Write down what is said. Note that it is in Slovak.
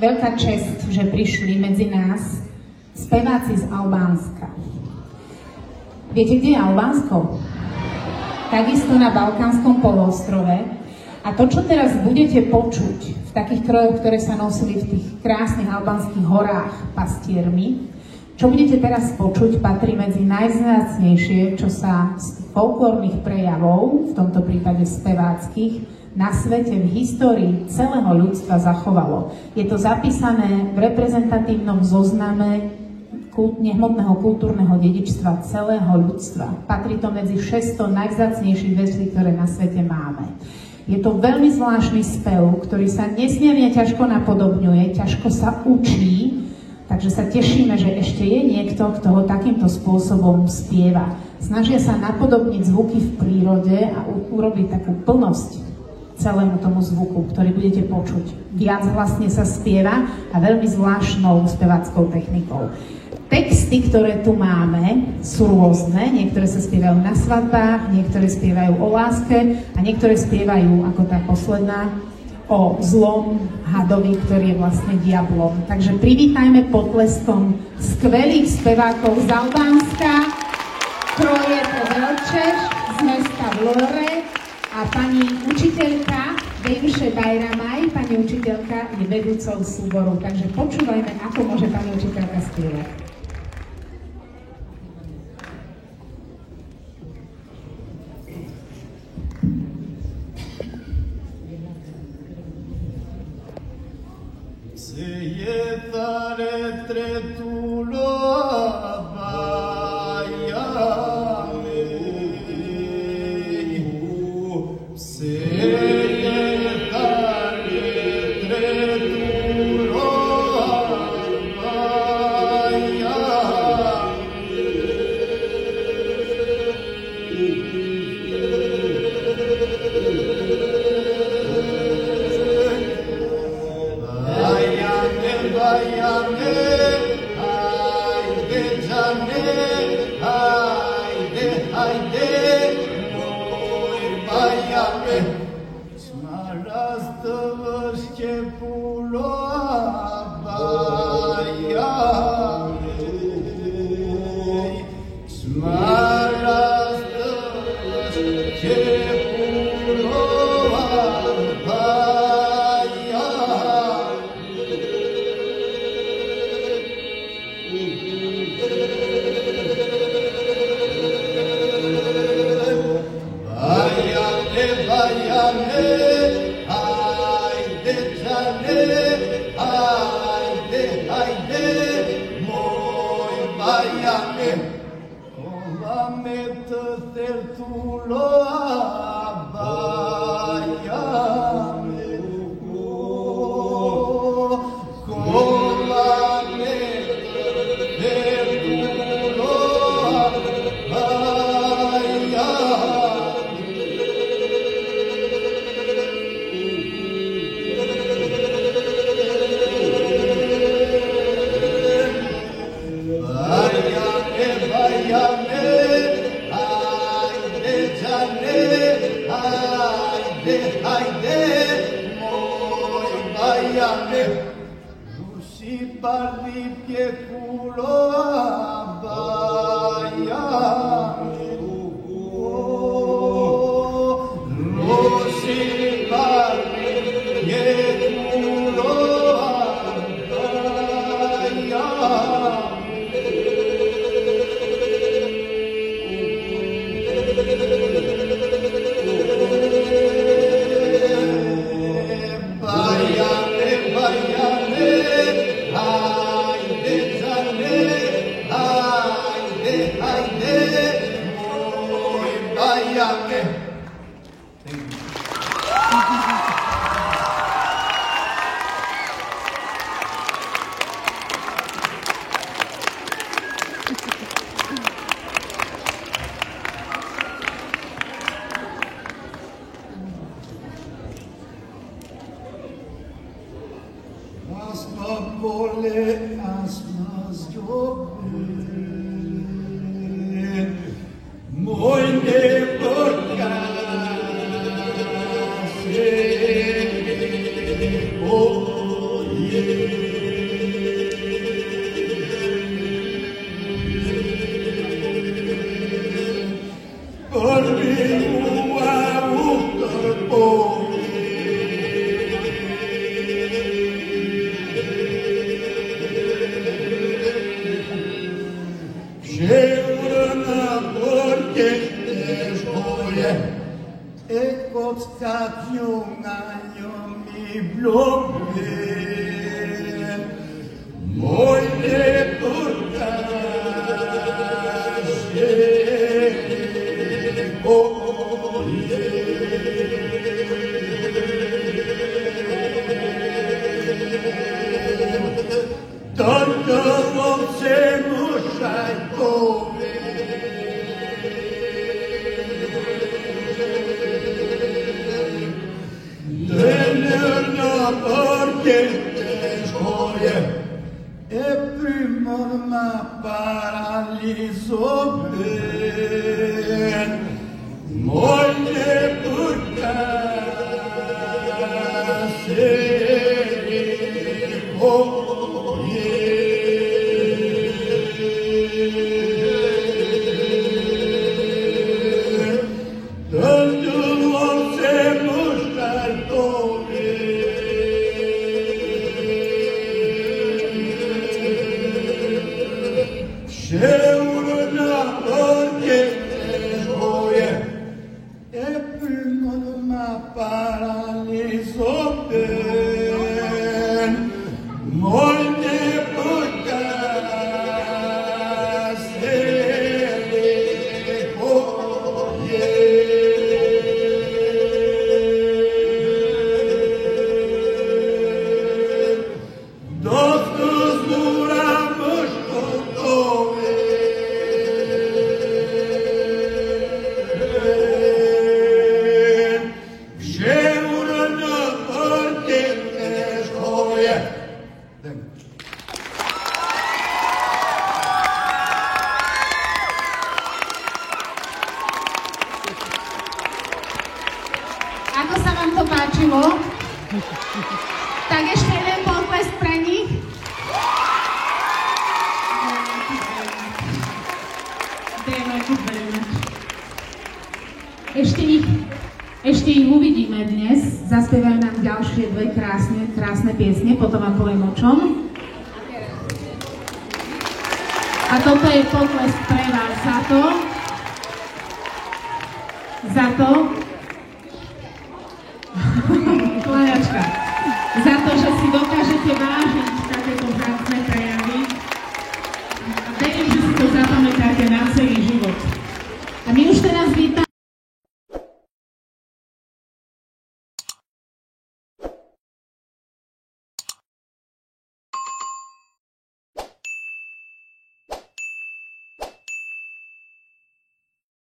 veľká česť, že prišli medzi nás speváci z Albánska. Viete, kde je Albánsko? Takisto na Balkánskom poloostrove. A to, čo teraz budete počuť v takých krojoch, ktoré sa nosili v tých krásnych albánskych horách pastiermi, čo budete teraz počuť, patrí medzi najvzácnejšie, čo sa z folklórnych prejavov, v tomto prípade speváckych, na svete v histórii celého ľudstva zachovalo. Je to zapísané v reprezentatívnom zozname nehmotného kultúrneho dedičstva celého ľudstva. Patrí to medzi 600 najvzácnejších vecí, ktoré na svete máme. Je to veľmi zvláštny spev, ktorý sa nesmierne ťažko napodobňuje, ťažko sa učí, takže sa tešíme, že ešte je niekto, kto ho takýmto spôsobom spieva. Snažia sa napodobniť zvuky v prírode a urobiť takú plnosť celému tomu zvuku, ktorý budete počuť. Viac hlasne sa spieva a veľmi zvláštnou speváckou technikou. Texty, ktoré tu máme, sú rôzne. Niektoré sa spievajú na svadbách, niektoré spievajú o láske a niektoré spievajú, ako tá posledná, o zlom hadovi, ktorý je vlastne diablom. Takže privítajme potleskom skvelých spevákov z Albánska, Kroje Povelčeš z mesta Vlore a pani učiteľka Bejmše Bajramaj, pani učiteľka je vedúcou súboru. Takže počúvajme, ako môže pani učiteľka spievať. Tare tretulo abaiame se tare tretulo Oh, yeah. Loben, moje portaže, Tanto se mušaj kove, Dönerna orkesteskoje, Eprimorma paralizoben, Moje portaže, Ako sa vám to páčilo? Tak ešte jeden potlesk pre nich. Ešte ich uvidíme dnes. Zaspievajú nám ďalšie dve krásne piesne, potom vám poviem o čom. A toto je potlesk pre vás za to, kláňačka, za to, že si dokážete vážiť